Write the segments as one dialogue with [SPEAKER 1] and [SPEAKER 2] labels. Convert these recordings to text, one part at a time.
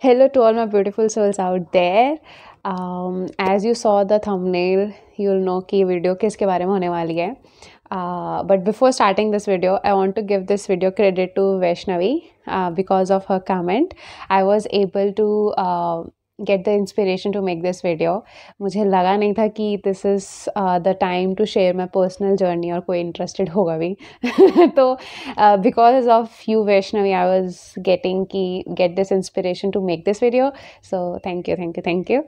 [SPEAKER 1] Hello to all my beautiful souls out there. As you saw the thumbnail, you'll know कि video किसके बारे में होने वाली है. But before starting this video, I want to give this video credit to Vaishnavi because of her comment. I was able to get the inspiration to make this video. मुझे लगा नहीं था कि this is the time to share my personal journey और कोई interested होगा भी. तो because of you Vaishnavi, I was get this inspiration to make this video. So thank you.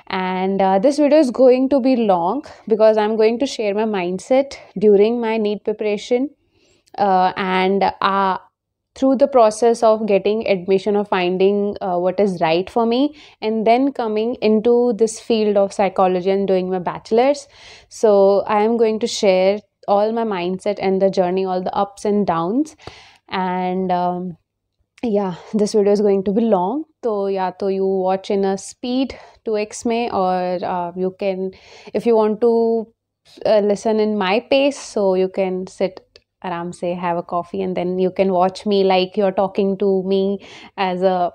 [SPEAKER 1] And this video is going to be long because I'm going to share my mindset during my NEET preparation and through the process of getting admission or finding what is right for me, and then coming into this field of psychology and doing my bachelor's. So I am going to share all my mindset and the journey, all the ups and downs. And yeah, this video is going to be long. So yeah, so you watch in a speed 2x में, or you can, if you want to listen in my pace, so you can sit आराम से, have a coffee, and then you can watch me like you're talking to me as a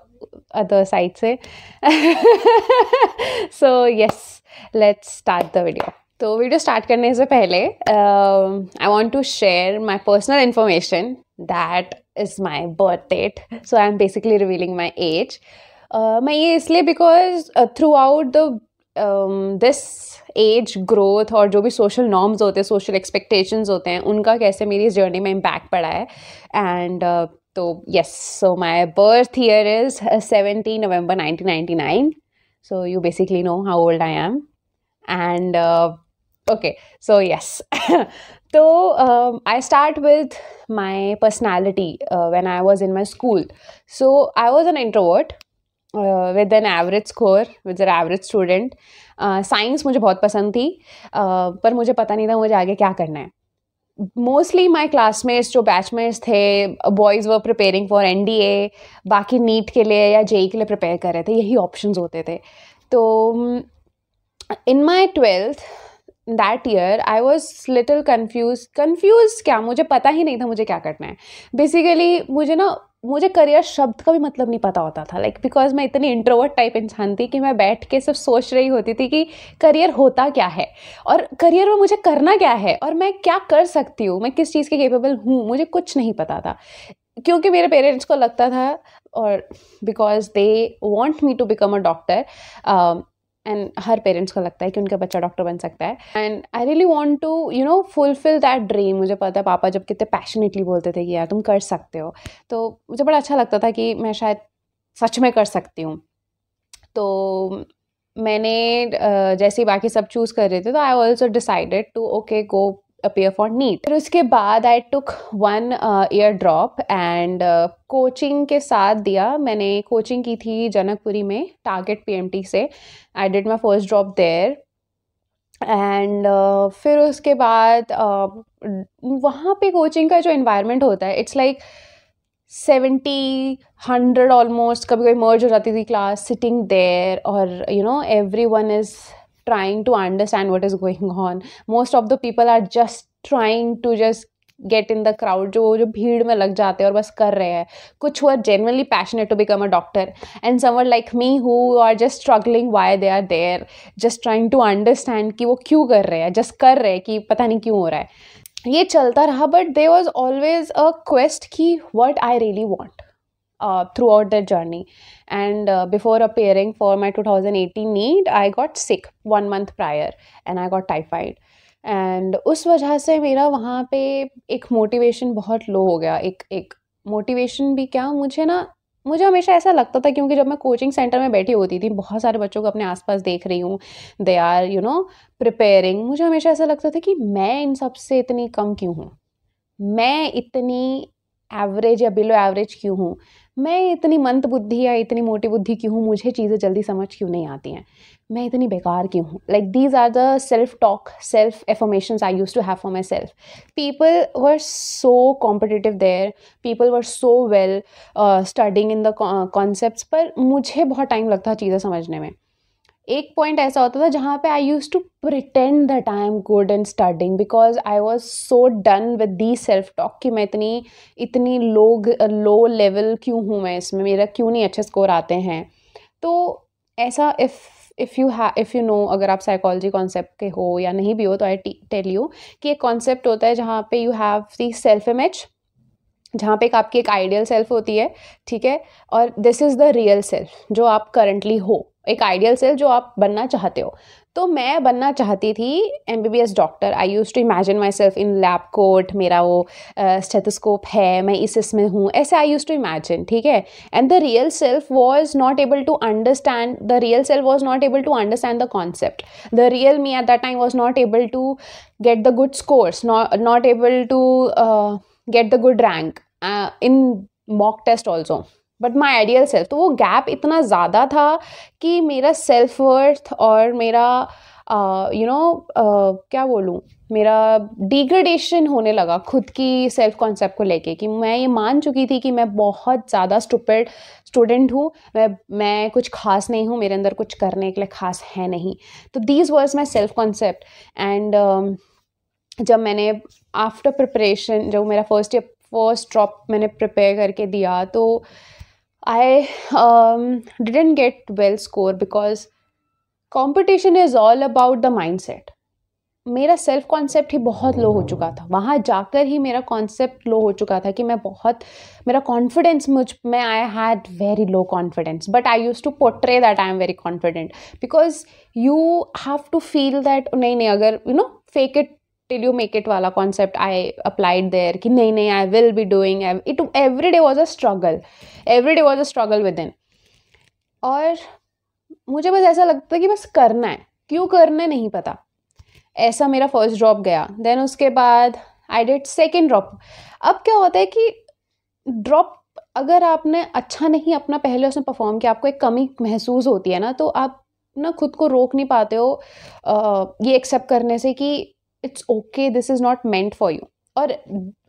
[SPEAKER 1] other side से. So yes, let's start the video. तो video start करने से पहले I want to share my personal information. That is my birth date. So I'm basically revealing my age. मैं ये इसलिए because throughout the this age growth और जो भी सोशल नॉर्म्स होते हैं, सोशल एक्सपेक्टेशंस होते हैं, उनका कैसे मेरी इस जर्नी में इम्पैक्ट पड़ा है. एंड तो yes, so my birth year is 17 November 1999. So you basically know how old I am. And okay, so yes. So I start with my personality when I was in my school. So I was an introvert with an average score, with an average student. Science मुझे बहुत पसंद थी, पर मुझे पता नहीं था मुझे आगे क्या करना है. मोस्टली माई क्लासमेट्स जो बैचमेट्स थे, boys were preparing for NDA, बाकी नीट के लिए या JEE के लिए प्रिपेयर कर रहे थे, यही ऑप्शंस होते थे. तो इन माई 12th that year I was little confused क्या, मुझे पता ही नहीं था मुझे क्या करना है. बेसिकली मुझे करियर शब्द का भी मतलब नहीं पता होता था, लाइक बिकॉज मैं इतनी इंट्रोवर्ट टाइप इंसान थी कि मैं बैठ के सिर्फ सोच रही होती थी कि करियर होता क्या है और करियर में मुझे करना क्या है और मैं क्या कर सकती हूँ, मैं किस चीज़ के केपेबल हूँ, मुझे कुछ नहीं पता था. क्योंकि मेरे पेरेंट्स को लगता था, और because they want me to become a doctor, and हर पेरेंट्स को लगता है कि उनका बच्चा डॉक्टर बन सकता है. And I really want to fulfil that dream. मुझे पता है पापा जब कितने पैशनेटली बोलते थे कि यार तुम कर सकते हो, तो मुझे बड़ा अच्छा लगता था कि मैं शायद सच में कर सकती हूँ. तो मैंने जैसे ही बाकी सब चूज़ कर रहे थे, तो I also decided to okay go appear for NEET. फिर उसके बाद I took 1 year drop and coaching के साथ दिया. मैंने कोचिंग की थी जनकपुरी में टारगेट PMT से. I did my first drop there. And फिर उसके बाद वहाँ पे कोचिंग का जो इन्वायरमेंट होता है, इट्स लाइक 70-100 ऑलमोस्ट. कभी कभी मर्ज हो जाती थी क्लास, सिटिंग देयर, और everyone is trying to understand what is going on. Most of the people are just trying to just get in the crowd, जो भीड़ में लग जाते हैं और बस कर रहे हैं. कुछ who are genuinely passionate to become a doctor, and someone like me who are just struggling why they are there, just trying to understand कि वो क्यों कर रहे हैं, just कर रहे हैं कि पता नहीं क्यों हो रहा है. ये चलता रहा, but there was always a quest कि what I really want throughout that journey. And before appearing for my 2018 NEET, I got sick 1 month prior and I got typhoid. And उस वजह से मेरा वहाँ पे एक मोटिवेशन बहुत लो हो गया. एक मोटिवेशन भी क्या, मुझे हमेशा ऐसा लगता था, क्योंकि जब मैं कोचिंग सेंटर में बैठी होती थी, बहुत सारे बच्चों को अपने आसपास देख रही हूँ, दे आर प्रिपेयरिंग, मुझे हमेशा ऐसा लगता था कि मैं इन सब से इतनी कम क्यों हूँ, मैं इतनी एवरेज या बिलो एवरेज क्यों हूँ, मैं इतनी मंद बुद्धि या इतनी मोटी बुद्धि क्यों हूँ, मुझे चीज़ें जल्दी समझ क्यों नहीं आती हैं, मैं इतनी बेकार क्यों हूँ. Like these are the self talk, self affirmations I used to have for myself. People were so competitive there, people were so well studying in the concepts, पर मुझे बहुत टाइम लगता है चीज़ें समझने में. एक पॉइंट ऐसा होता था जहाँ पे I use to pretend that I am good in studying, because I was so done with the self talk कि मैं इतनी लो लेवल क्यों हूँ, मैं इसमें मेरा क्यों नहीं अच्छे स्कोर आते हैं. तो ऐसा इफ़ यू नो, अगर आप साइकोलॉजी कॉन्सेप्ट के हो या नहीं भी हो, तो आई टेल यू कि एक कॉन्सेप्ट होता है जहाँ पे you have the self image, जहाँ पे आपकी एक आइडियल सेल्फ होती है, ठीक है, और this is the real self जो आप करंटली हो, एक आइडियल सेल्फ जो आप बनना चाहते हो। तो मैं बनना चाहती थी MBBS doctor. I use to imagine myself in lab coat, मेरा वो स्टेथोस्कोप है, मैं इसमें हूँ, ऐसे आई यूज टू इमेजिन, ठीक है। And the real self was not able to understand the concept. The real me at that time was not able to get the good scores, not able to get the good rank in mock test also, but my ideal self, तो वो gap इतना ज़्यादा था कि मेरा self worth और मेरा क्या बोलूँ, मेरा डिग्रेडेशन होने लगा खुद की सेल्फ कॉन्सेप्ट को लेके, कि मैं ये मान चुकी थी कि मैं बहुत ज़्यादा स्टूपिड स्टूडेंट हूँ, मैं कुछ खास नहीं हूँ, मेरे अंदर कुछ करने के लिए खास है नहीं। तो these was my self concept. And जब मैंने आफ्टर प्रिपरेशन, जब मेरा फर्स्ट ड्रॉप मैंने प्रिपेयर करके दिया, तो I didn't get well score because competition is all about the mindset. मेरा सेल्फ कॉन्सेप्ट ही बहुत लो हो चुका था, वहाँ जाकर ही मेरा कॉन्सेप्ट लो हो चुका था कि मेरा कॉन्फिडेंस में I had very low confidence, but I use to portray that I am very confident, because you have to feel that नहीं, अगर fake it till you make it वाला concept I applied there, कि नहीं I will be doing it. Every day was a struggle within. और मुझे बस ऐसा लगता है कि बस करना है, क्यों करना है नहीं पता। ऐसा मेरा फर्स्ट ड्रॉप गया। देन उसके बाद आई डिड सेकेंड ड्रॉप। अब क्या होता है कि ड्रॉप अगर आपने अच्छा नहीं अपना पहले उसमें परफॉर्म किया, आपको एक कमी महसूस होती है ना, तो आप ना खुद को रोक नहीं पाते हो ये एक्सेप्ट करने से कि it's okay, this is not meant for you. Or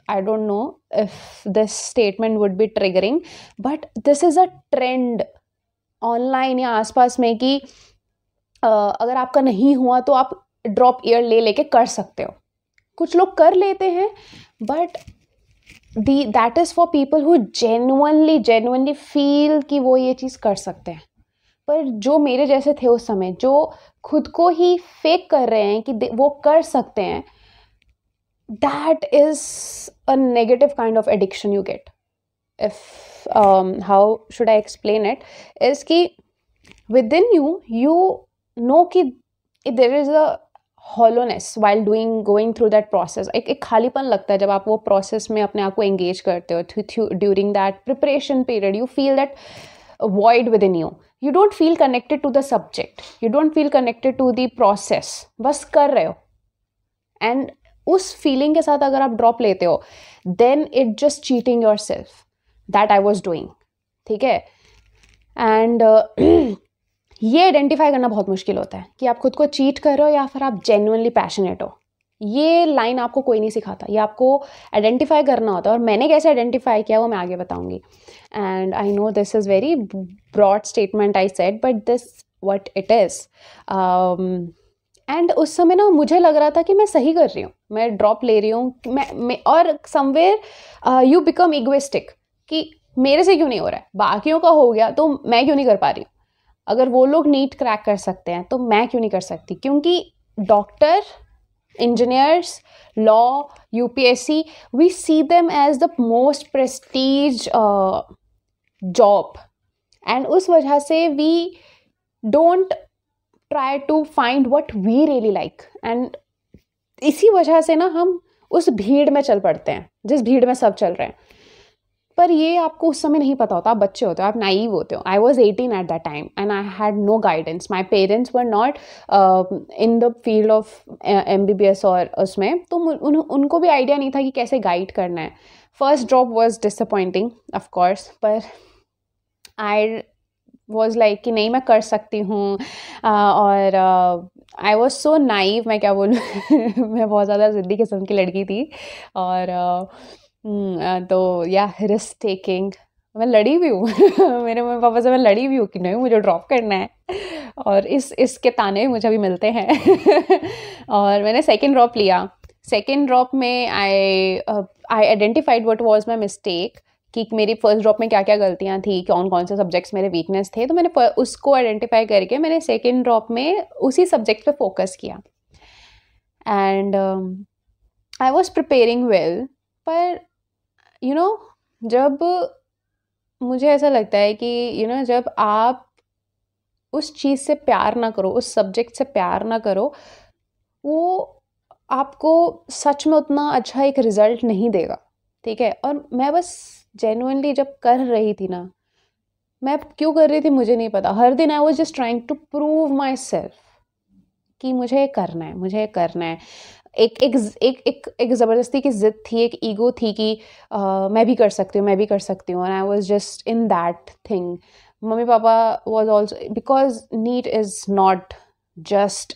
[SPEAKER 1] I don't know if this statement would be triggering, but this is a trend online या आसपास में कि अगर आपका नहीं हुआ तो आप ड्रॉप ईयर लेके कर सकते हो। कुछ लोग कर लेते हैं, but that is for people who genuinely feel कि वो ये चीज़ कर सकते हैं। पर जो मेरे जैसे थे उस समय, जो खुद को ही फेक कर रहे हैं कि वो कर सकते हैं, that is a negative kind of addiction you get. If how should I explain it, is कि within you know कि there is a hollowness while going through that process. एक खालीपन लगता है जब आप वो process में अपने आप को engage करते हो। During that preparation period you feel that void within you. You don't feel connected to the subject, you don't feel connected to the process, बस कर रहे हो। and उस फीलिंग के साथ अगर आप ड्रॉप लेते हो, then it just cheating yourself, that I was doing, ठीक है। एंड ये आइडेंटिफाई करना बहुत मुश्किल होता है कि आप खुद को चीट कर रहे हो या फिर आप जेन्युइनली पैशनेट हो। ये लाइन आपको कोई नहीं सिखाता, ये आपको आइडेंटिफाई करना होता है। और मैंने कैसे आइडेंटिफाई किया वो मैं आगे बताऊंगी। And I know this is very broad statement I said, but this what it is. And उस समय ना मुझे लग रहा था कि मैं सही कर रही हूँ, मैं ड्रॉप ले रही हूँ, मैं और समवेयर यू बिकम इगोइस्टिक कि मेरे से क्यों नहीं हो रहा है, बाकियों का हो गया तो मैं क्यों नहीं कर पा रही हूँ। अगर वो लोग नीट क्रैक कर सकते हैं तो मैं क्यों नहीं कर सकती, क्योंकि doctor, engineers, law, UPSC, we see them as the most prestige job, and उस वजह से we don't try to find what we really like. And इसी वजह से ना हम उस भीड़ में चल पड़ते हैं जिस भीड़ में सब चल रहे हैं। पर ये आपको उस समय नहीं पता होता, आप बच्चे होते हो, आप नाइव होते हो। I was 18 at that time and I had no guidance. My parents were not in the field of MBBS और उसमें, तो उनको भी आइडिया नहीं था कि कैसे गाइड करना है। First drop was disappointing of course, पर आई वॉज लाइक कि नहीं मैं कर सकती हूँ। और आई वॉज सो नाइव, मैं क्या बोलूँ मैं बहुत ज़्यादा ज़िद्दी किस्म की लड़की थी। और तो या रिस्क टेकिंग, मैं लड़ी भी हूँ मेरे मम्मी पापा से मैं लड़ी भी हूँ कि नहीं मुझे ड्रॉप करना है, और इसके ताने मुझे अभी मिलते हैं और मैंने सेकेंड ड्रॉप लिया। सेकेंड ड्रॉप में आई identified what was my mistake, कि मेरी फर्स्ट ड्रॉप में क्या क्या गलतियाँ थी, कौन कौन से सब्जेक्ट्स मेरे वीकनेस थे, तो मैंने उसको आइडेंटिफाई करके मैंने सेकेंड ड्रॉप में उसी सब्जेक्ट पे फोकस किया and I was preparing well. पर यू नो जब मुझे ऐसा लगता है कि जब आप उस चीज़ से प्यार ना करो, उस सब्जेक्ट से प्यार ना करो, वो आपको सच में उतना अच्छा एक रिजल्ट नहीं देगा. ठीक है. और मैं बस जेन्युइनली जब कर रही थी ना, मैं क्यों कर रही थी मुझे नहीं पता, हर दिन I was just trying to prove myself कि मुझे करना है, मुझे करना है. एक एक एक एक एक ज़बरदस्ती की ज़िद थी, एक ईगो थी कि मैं भी कर सकती हूँ, मैं भी कर सकती हूँ. And I was just in that thing. Mummy papa was also, because NEET is not just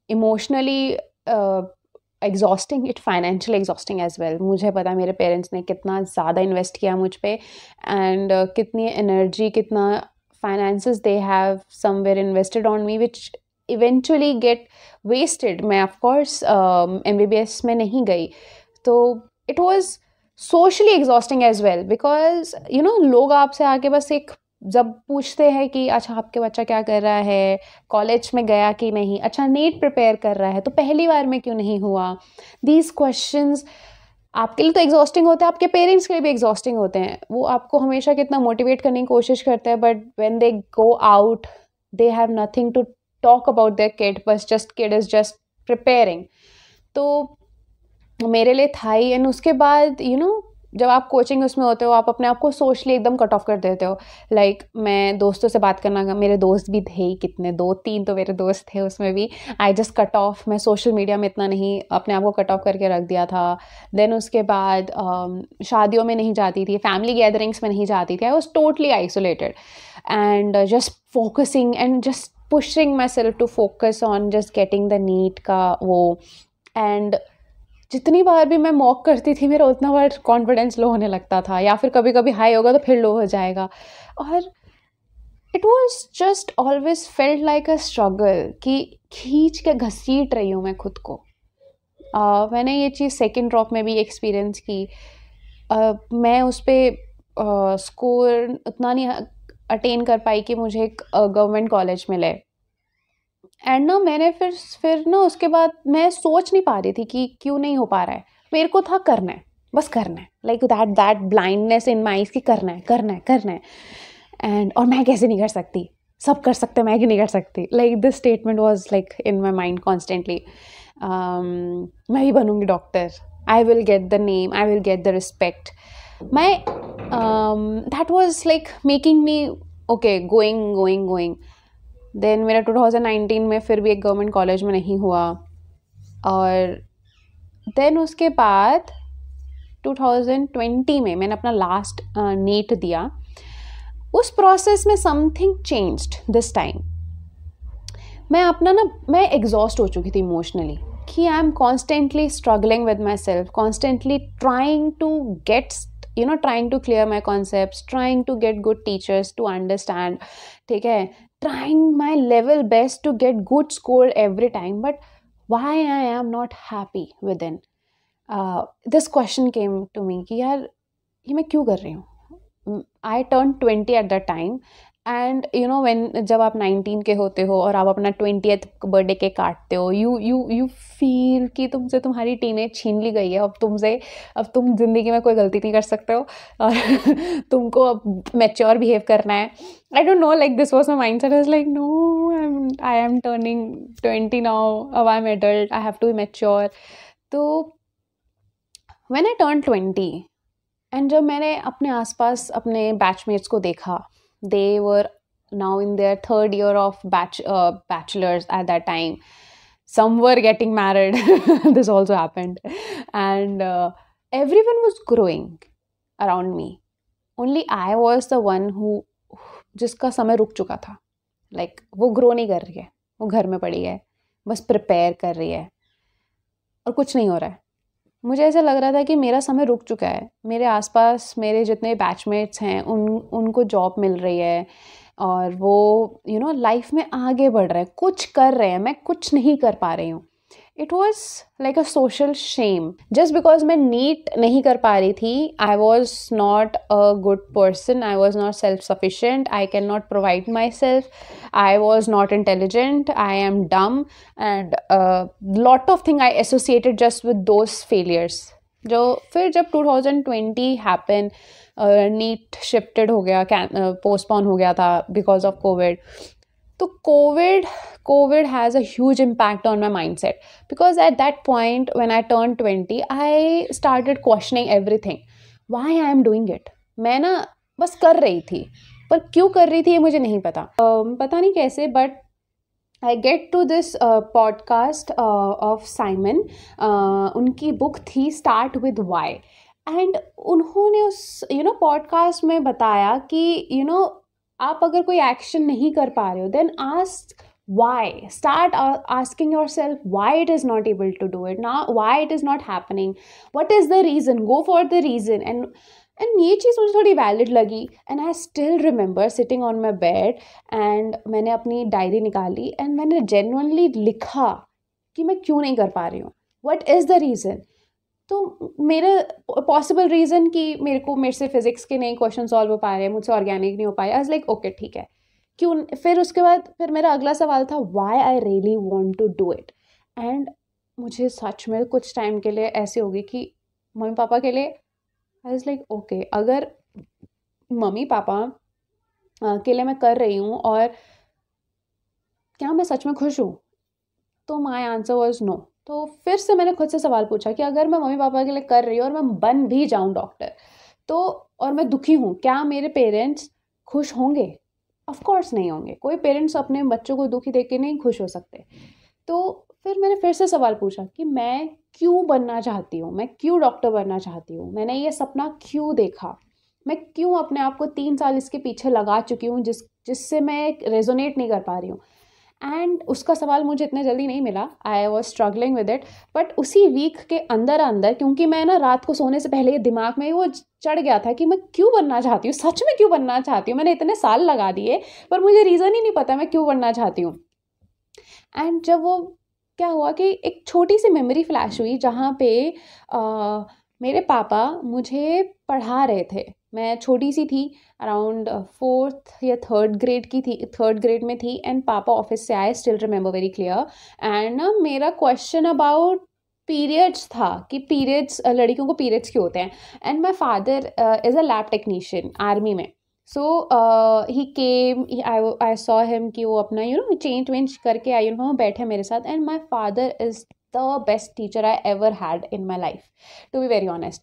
[SPEAKER 1] emotionally exhausting, it financially exhausting as well. मुझे पता है मेरे पेरेंट्स ने कितना ज़्यादा इन्वेस्ट किया मुझ पे एंड कितनी एनर्जी, कितना finances they have somewhere invested on me which eventually get wasted. मैं of course MBBS में नहीं गई, तो it was socially exhausting as well because लोग आपसे आके बस एक जब पूछते हैं कि अच्छा आपके बच्चा क्या कर रहा है, कॉलेज में गया कि नहीं, अच्छा नीट प्रिपेयर कर रहा है तो पहली बार में क्यों नहीं हुआ. these questions आपके लिए तो एग्जॉस्टिंग होता है, आपके पेरेंट्स के लिए भी एग्जॉस्टिंग होते हैं. वो आपको हमेशा कितना मोटिवेट करने की कोशिश करते हैं, but when they go out they have nothing to talk about their kid, बस just kid is just preparing. तो मेरे लिए था ही. एंड उसके बाद जब आप कोचिंग उसमें होते हो, आप अपने आप को सोशली एकदम कट ऑफ कर देते हो. लाइक मैं दोस्तों से बात करना, मेरे दोस्त भी थे ही कितने, 2-3 तो मेरे दोस्त थे उसमें भी. I just cut off. मैं सोशल मीडिया में इतना नहीं, अपने आप को कट ऑफ करके रख दिया था. देन उसके बाद शादियों में नहीं जाती थी, फैमिली गैदरिंग्स में नहीं जाती थी. I was totally isolated and just focusing and just pushing myself to focus on just getting the NEET का वो. एंड जितनी बार भी मैं मॉक करती थी, मेरा उतना बार कॉन्फिडेंस लो होने लगता था, या फिर कभी कभी हाई होगा तो फिर लो हो जाएगा. और it was just always felt like a struggle कि खींच के घसीट रही हूँ मैं खुद को. मैंने ये चीज़ सेकेंड ड्रॉप में भी एक्सपीरियंस की. मैं उस पर स्कोर उतना नहीं अटेन कर पाई कि मुझे एक गवर्नमेंट कॉलेज मिले. एंड ना मैंने फिर ना उसके बाद मैं सोच नहीं पा रही थी कि क्यों नहीं हो पा रहा है. मेरे को था करना है, बस करना है. लाइक दैट ब्लाइंडनेस इन माई कि करना है करना है करना है. एंड और मैं कैसे नहीं कर सकती, सब कर सकते, मैं क्यों नहीं कर सकती. Like this statement was like in my mind constantly. मैं ही बनूंगी doctor, I will get the name, I will get the respect. My that was like making me okay going. Then मेरा 2019 में फिर भी एक गवर्नमेंट कॉलेज में नहीं हुआ. और देन उसके बाद 2020 में मैंने अपना लास्ट नीट दिया. उस प्रोसेस में समथिंग चेंज्ड दिस टाइम. मैं एग्जॉस्ट हो चुकी थी इमोशनली कि I am constantly struggling with myself, constantly trying to get trying to clear my concepts, trying to get good teachers to understand, ठीक है, trying my level best to get good score every time, but why I am not happy within. This question came to me कि यार ये मैं क्यों कर रही हूँ. I turned 20 at that time and when जब आप 19 के होते हो और आप अपना 20th बर्थडे केक काटते हो, यू फील कि तुमसे तुम्हारी टीनेज छीन ली गई है. अब तुम ज़िंदगी में कोई गलती नहीं कर सकते हो और तुमको अब मैच्योर बिहेव करना है. I don't know, like this was my mind set. I was like no, I am turning 20 now, अब I am adult, I have to be mature. तो व्हेन आई टर्न 20 एंड जब मैंने अपने आसपास अपने batchmates को देखा, they were now in their third year of bachelors at that time. Some were getting married. This also happened. And everyone was growing around me. Only I was the one who जिसका समय रुक चुका था. Like वो grow नहीं कर रही है, वो घर में पड़ी है, बस prepare कर रही है और कुछ नहीं हो रहा है. मुझे ऐसा लग रहा था कि मेरा समय रुक चुका है. मेरे आसपास मेरे जितने बैचमेट्स हैं उनको जॉब मिल रही है और वो लाइफ में आगे बढ़ रहे हैं, कुछ कर रहे हैं, मैं कुछ नहीं कर पा रही हूँ. It was like a social shame just because मैं नीट नहीं कर पा रही थी. I was not a good person, I was not self sufficient, I can not provide myself, I was not intelligent, I am dumb and lot of thing I associated just with those failures. जो फिर जब 2020 happen, NEET shifted हो गया, postpone हो गया था because of Covid. तो COVID has a huge impact on my mindset because at that point when I turned 20, I started questioning everything. Why I am doing it? मैं ना बस कर रही थी, पर क्यों कर रही थी ये मुझे नहीं पता. पता नहीं कैसे, but I get to this podcast of Simon. उनकी बुक थी Start with Why. एंड उन्होंने उस पॉडकास्ट में बताया कि आप अगर कोई एक्शन नहीं कर पा रहे हो, then ask why. Start asking yourself why it is not able to do it, now why it is not happening, what is the reason, go for the reason. and ये चीज़ मुझे थोड़ी वैलिड लगी. And I still remember sitting on my bed and मैंने अपनी diary निकाली and मैंने genuinely लिखा कि मैं क्यों नहीं कर पा रही हूँ, व्हाट इज़ द रीज़न. तो मेरे पॉसिबल रीज़न कि मेरे से फिजिक्स के नए क्वेश्चन सॉल्व हो पा रहे हैं, मुझसे ऑर्गेनिक नहीं हो पाए. आई वाज लाइक ओके ठीक है, क्यों. फिर उसके बाद फिर मेरा अगला सवाल था why I really want to do it. And मुझे सच में कुछ टाइम के लिए ऐसे होगी कि मम्मी पापा के लिए आई वाज लाइक ओके, अगर मम्मी पापा के लिए मैं कर रही हूँ और क्या मैं सच में खुश हूँ, तो माई आंसर वॉज नो. तो फिर से मैंने खुद से सवाल पूछा कि अगर मैं मम्मी पापा के लिए कर रही हूँ और मैं बन भी जाऊँ डॉक्टर, तो और मैं दुखी हूँ, क्या मेरे पेरेंट्स खुश होंगे? ऑफ कोर्स नहीं होंगे. कोई पेरेंट्स अपने बच्चों को दुखी देख के नहीं खुश हो सकते. तो फिर मैंने फिर से सवाल पूछा कि मैं क्यों बनना चाहती हूँ, मैं क्यों डॉक्टर बनना चाहती हूँ, मैंने ये सपना क्यों देखा, मैं क्यों अपने आप को 3 साल इसके पीछे लगा चुकी हूँ जिससे मैं रेजोनेट नहीं कर पा रही हूँ. एंड उसका सवाल मुझे इतने जल्दी नहीं मिला. I was struggling with it. But उसी वीक के अंदर क्योंकि मैं ना रात को सोने से पहले दिमाग में वो चढ़ गया था कि मैं क्यों बनना चाहती हूँ, सच में क्यों बनना चाहती हूँ. मैंने इतने साल लगा दिए पर मुझे रीज़न ही नहीं पता मैं क्यों बनना चाहती हूँ. एंड जब वो क्या हुआ कि एक छोटी सी मेमोरी फ्लैश हुई जहाँ पे मेरे पापा मुझे पढ़ा रहे थे. मैं छोटी सी थी, अराउंड 4th या 3rd ग्रेड की थी, 3rd ग्रेड में थी. एंड पापा ऑफिस से आए, still remember very clear. And ना मेरा क्वेश्चन अबाउट पीरियड्स था कि पीरियड्स, लड़कियों को पीरियड्स क्यों होते हैं. And my father is a lab technician army में. सो ही केम, आई सॉ हिम कि वो अपना चेंज वेंज करके आई बैठे मेरे साथ. And my father is the best teacher I ever had in my life, to be very honest.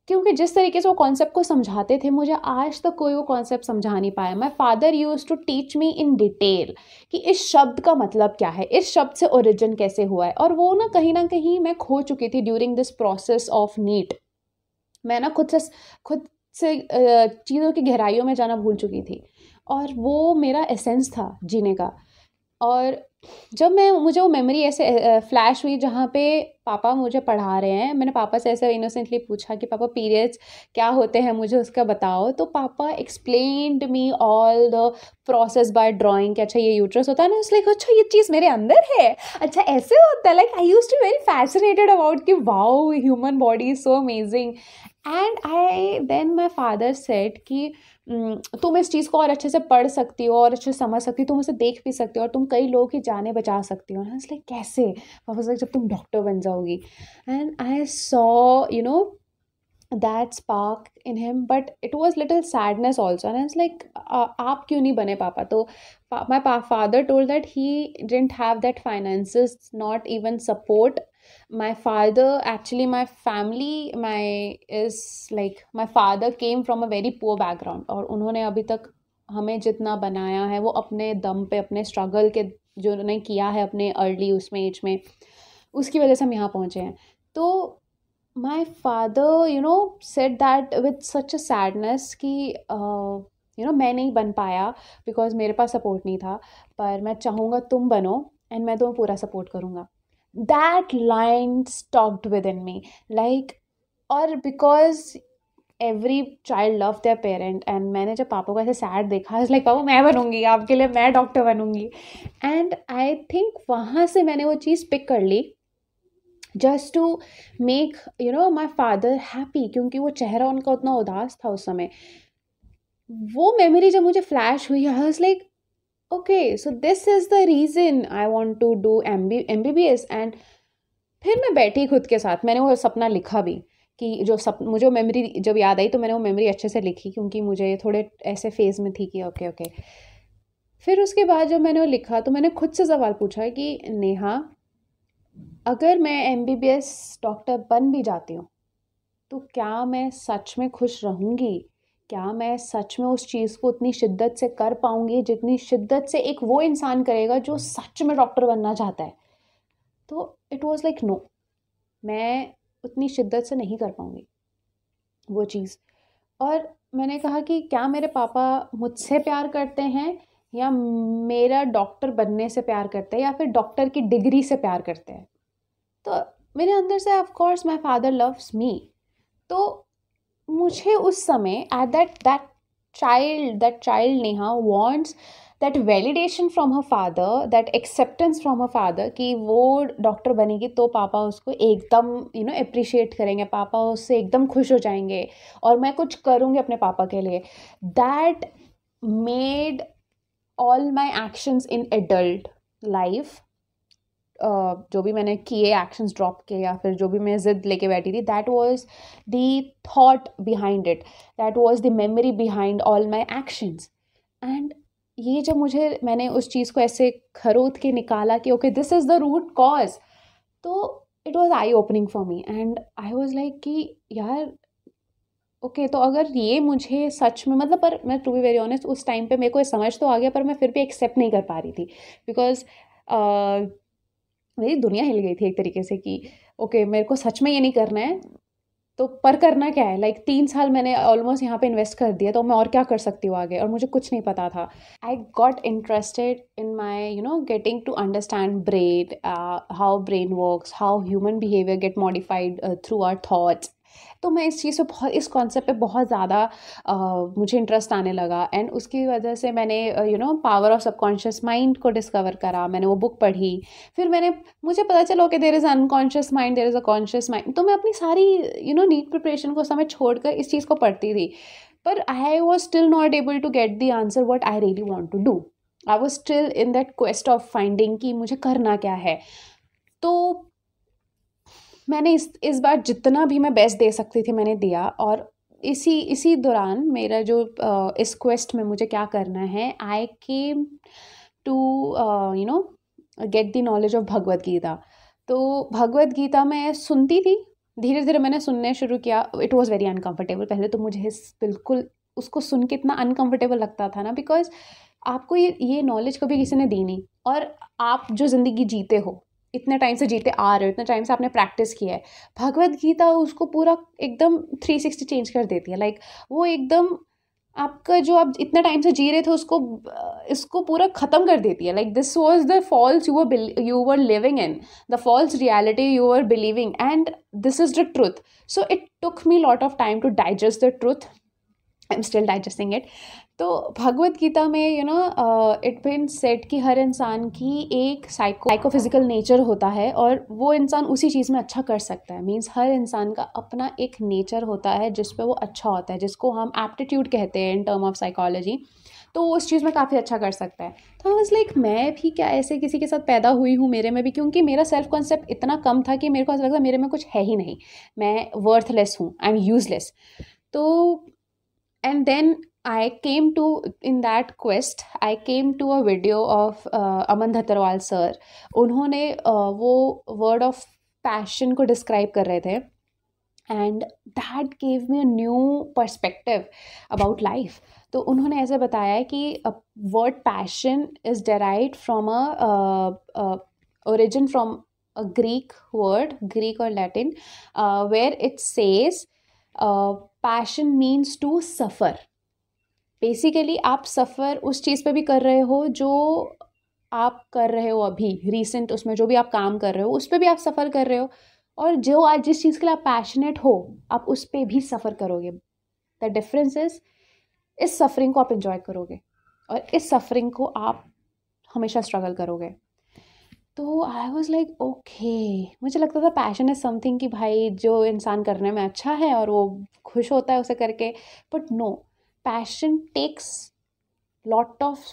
[SPEAKER 1] क्योंकि जिस तरीके से वो कॉन्सेप्ट को समझाते थे, मुझे आज तक कोई वो कॉन्सेप्ट समझा नहीं पाया. My father use to teach me in detail कि इस शब्द का मतलब क्या है, इस शब्द से ओरिजिन कैसे हुआ है. और वो ना कहीं मैं खो चुकी थी during this process of NEET. मैं ना खुद से चीज़ों की गहराइयों में जाना भूल चुकी थी. और वो मेरा एसेंस था जीने का. और जब मुझे वो मेमोरी ऐसे फ्लैश हुई जहाँ पे पापा मुझे पढ़ा रहे हैं, मैंने पापा से ऐसे इनोसेंटली पूछा कि पापा पीरियड्स क्या होते हैं, मुझे उसका बताओ. तो पापा explained me all the process by drawing कि अच्छा ये यूट्रस होता है ना. लाइक अच्छा ये चीज़ मेरे अंदर है, अच्छा ऐसे होता है. Like I use to very fascinated about कि wow human body is so amazing. And then my father said कि तुम इस चीज़ को और अच्छे से पढ़ सकती हो और अच्छे से समझ सकती हो, तुम उसे देख भी सकती हो और तुम कई लोगों की जानें बचा सकती हो. लाइक कैसे? पापा से जब तुम डॉक्टर बन जाओगी. And I saw that spark in him, but it was little sadness also. And I was like आप क्यों नहीं बने पापा? तो my father told that he didn't have that finances, not even support. My father, actually my family, my father came from a very poor background. और उन्होंने अभी तक हमें जितना बनाया है वो अपने दम पे, अपने स्ट्रगल के जो उन्होंने किया है अपने अर्ली उसमें एज में, उसकी वजह से हम यहाँ पहुँचे हैं. तो my father said that with such a sadness कि मैं नहीं बन पाया बिकॉज मेरे पास सपोर्ट नहीं था, पर मैं चाहूँगा तुम बनो एंड मैं तुम्हें पूरा सपोर्ट करूँगा. That line stopped within me, like. और because every child love their parent. एंड मैंने जब पापा को ऐसे सैड देखा, लाइक पापा मैं बनूँगी आपके लिए, मैं डॉक्टर बनूँगी. एंड आई थिंक वहाँ से मैंने वो चीज़ पिक कर ली just to make my father happy, क्योंकि वो चेहरा उनका उतना उदास था उस समय। वो मेमोरी जब मुझे फ्लैश हुई, I was like okay, so this is the reason I want to do MBBS। And फिर मैं बैठी खुद के साथ, मैंने वो सपना लिखा भी, कि मुझे वो मेमोरी जब याद आई तो मैंने वो मेमोरी अच्छे से लिखी, क्योंकि मुझे थोड़े ऐसे फेज़ में थी कि ओके ओके। फिर उसके बाद जब मैंने वो लिखा तो मैंने खुद से सवाल पूछा कि नेहा, अगर मैं MBBS डॉक्टर बन भी जाती हूँ तो क्या मैं सच में खुश रहूँगी? क्या मैं सच में उस चीज़ को उतनी शिद्दत से कर पाऊँगी जितनी शिद्दत से एक वो इंसान करेगा जो सच में डॉक्टर बनना चाहता है? तो इट वाज़ लाइक नो, मैं उतनी शिद्दत से नहीं कर पाऊँगी वो चीज़। और मैंने कहा कि क्या मेरे पापा मुझसे प्यार करते हैं, या मेरा डॉक्टर बनने से प्यार करते हैं, या फिर डॉक्टर की डिग्री से प्यार करते हैं? तो मेरे अंदर से of course my father loves me. तो मुझे उस समय at that child Neha wants that validation from her father, that acceptance from her father, कि वो डॉक्टर बनेगी तो पापा उसको एकदम अप्रिशिएट करेंगे, पापा उससे एकदम खुश हो जाएंगे, और मैं कुछ करूँगी अपने पापा के लिए। That made all my actions in adult life, जो भी मैंने किए एक्शंस ड्रॉप किए, या फिर जो भी मैं ज़िद लेके बैठी थी, that was the thought behind it, that was the memory behind all my actions. And ये जब मैंने उस चीज़ को ऐसे खरोद के निकाला कि okay this is the root cause, तो it was eye opening for me. And I was like कि यार ओके, तो अगर ये मुझे सच में, मतलब, पर मैं टू बी वेरी ऑनेस्ट उस टाइम पे मेरे को ये समझ तो आ गया, पर मैं फिर भी एक्सेप्ट नहीं कर पा रही थी, बिकॉज मेरी दुनिया हिल गई थी एक तरीके से कि ओके मेरे को सच में ये नहीं करना है, तो पर करना क्या है? लाइक 3 साल मैंने ऑलमोस्ट यहाँ पे इन्वेस्ट कर दिया, तो मैं और क्या कर सकती हूँ आगे, और मुझे कुछ नहीं पता था। I got interested in my getting to understand brain, how brain works, how human behaviour get modified through our thoughts. तो मैं इस चीज़ पे बहुत, इस कॉन्सेप्ट पे बहुत ज़्यादा मुझे इंटरेस्ट आने लगा। एंड उसकी वजह से मैंने पावर ऑफ सबकॉन्शियस माइंड को डिस्कवर करा, मैंने वो बुक पढ़ी। फिर मुझे पता चला कि there is unconscious mind, there is a conscious mind. तो मैं अपनी सारी नीट प्रिपरेशन को समय छोड़कर इस चीज़ को पढ़ती थी, पर I was still not able to get the answer what I really want to do. I was still in that quest of finding कि मुझे करना क्या है। तो मैंने इस बार जितना भी मैं बेस्ट दे सकती थी मैंने दिया, और इसी दौरान मेरा जो इस क्वेस्ट में मुझे क्या करना है, I came to get the knowledge of Bhagavad Gita. तो भगवद गीता मैं सुनती थी, धीरे धीरे मैंने सुनने शुरू किया। इट वॉज़ वेरी अनकम्फर्टेबल, पहले तो मुझे बिल्कुल उसको सुन के इतना अनकम्फर्टेबल लगता था ना, बिकॉज आपको ये नॉलेज कभी किसी ने दी नहीं, और आप जो ज़िंदगी जीते हो, इतने टाइम से जीते आ रहे हो, इतने टाइम से आपने प्रैक्टिस किया है, भगवद गीता उसको पूरा एकदम 360 चेंज कर देती है। लाइक वो एकदम आपका जो आप इतने टाइम से जी रहे थे उसको इसको पूरा ख़त्म कर देती है। Like this was the false you were living in, the false reality you were believing, and this is the truth. So it took me lot of time to digest the truth. I am still digesting it. तो भगवद गीता में it been said कि हर इंसान की एक psychophysical nature होता है, और वो इंसान उसी चीज़ में अच्छा कर सकता है। मीन्स हर इंसान का अपना एक नेचर होता है जिस पे वो अच्छा होता है, जिसको हम एप्टीट्यूड कहते हैं इन टर्म ऑफ साइकोलॉजी। तो वो उस चीज़ में काफ़ी अच्छा कर सकता है। तो आई वाज लाइक मैं भी क्या ऐसे किसी के साथ पैदा हुई हूँ, मेरे में भी, क्योंकि मेरा सेल्फ कॉन्सेप्ट इतना कम था कि मेरे को ऐसा लगता मेरे में कुछ है ही नहीं, मैं वर्थलेस हूँ, आई एम यूजलेस। तो and then I came to, in that quest I came to a video of Aman Dhattarwal sir. उन्होंने वो word of passion को describe कर रहे थे, and that gave me a new perspective about life. तो उन्होंने ऐसे बताया है कि word passion is derived from a origin from a Greek word, Greek or Latin, where it says passion means to suffer. Basically आप सफ़र उस चीज़ पे भी कर रहे हो जो आप कर रहे हो अभी रीसेंट, उसमें जो भी आप काम कर रहे हो उस पर भी आप सफ़र कर रहे हो, और जो आज जिस चीज़ के लिए आप पैशनेट हो आप उस पर भी सफ़र करोगे। द डिफरेंस इज इस सफ़रिंग को आप इन्जॉय करोगे, और इस सफ़रिंग को आप हमेशा स्ट्रगल करोगे। तो आई वॉज लाइक ओके, मुझे लगता था पैशन इज़ समथिंग कि भाई जो इंसान करने में अच्छा है और वो खुश होता है उसे करके, but no, passion takes lot of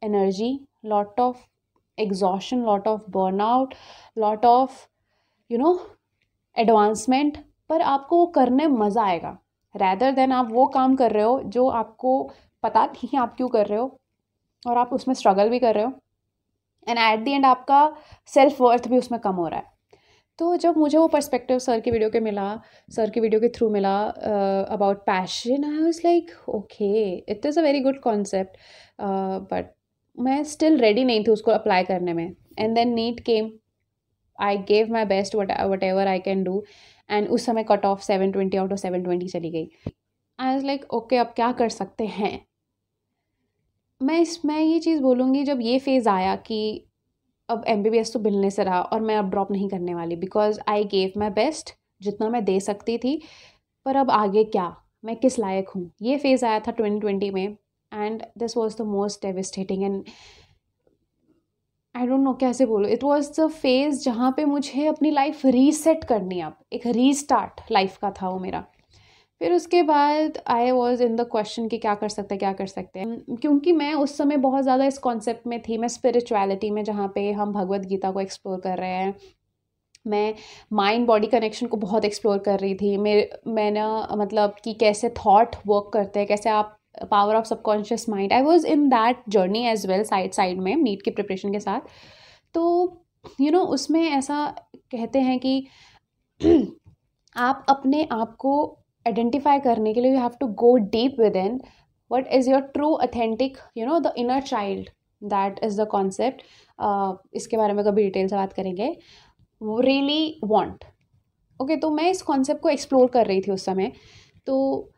[SPEAKER 1] energy, lot of exhaustion, lot of burnout, lot of advancement, पर आपको वो करने मज़ा आएगा रैदर देन आप वो काम कर रहे हो जो आपको पता नहीं है आप क्यों कर रहे हो और आप उसमें स्ट्रगल भी कर रहे हो एंड एट द एंड आपका सेल्फ वर्थ भी उसमें कम हो रहा है। तो जब मुझे वो पर्सपेक्टिव सर की वीडियो के मिला, सर की वीडियो के थ्रू मिला about passion, I was like okay, it is a very good concept, but मैं स्टिल रेडी नहीं थी उसको अप्लाई करने में। And then NEET came, I gave my best whatever I can do, and उस समय cut off 720 out of 720 चली गई। आई वाज लाइक ओके, अब क्या कर सकते हैं। मैं ये चीज़ बोलूँगी, जब ये फेज़ आया कि अब MBBS तो मिलने से रहा और मैं अब ड्रॉप नहीं करने वाली, because I gave my best जितना मैं दे सकती थी, पर अब आगे क्या, मैं किस लायक हूँ, ये फेज़ आया था 2020 में। And this was the most devastating and I don't no कैसे बोलो, इट वॉज द फेज़ जहाँ पे मुझे अपनी लाइफ रीसेट करनी, अब एक रीस्टार्ट लाइफ का था वो मेरा। फिर उसके बाद आई वॉज इन द क्वेश्चन कि क्या कर सकते हैं, क्या कर सकते हैं, क्योंकि मैं उस समय बहुत ज़्यादा इस कॉन्सेप्ट में थी, मैं स्पिरिचुअलिटी में, जहाँ पे हम भगवत गीता को एक्सप्लोर कर रहे हैं, मैं माइंड बॉडी कनेक्शन को बहुत एक्सप्लोर कर रही थी। मैं ना मतलब कि कैसे थॉट वर्क करते हैं, कैसे आप power of subconscious mind, I was in that journey as well, side में नीट की प्रिपरेशन के साथ। तो उसमें ऐसा कहते हैं कि आप अपने आप को आइडेंटिफाई करने के लिए you have to go deep within what is your true authentic the inner child, that is the concept. इसके बारे में कभी डिटेल से बात करेंगे, रियली वांट। ओके, तो मैं इस कॉन्सेप्ट को एक्सप्लोर कर रही थी उस समय। तो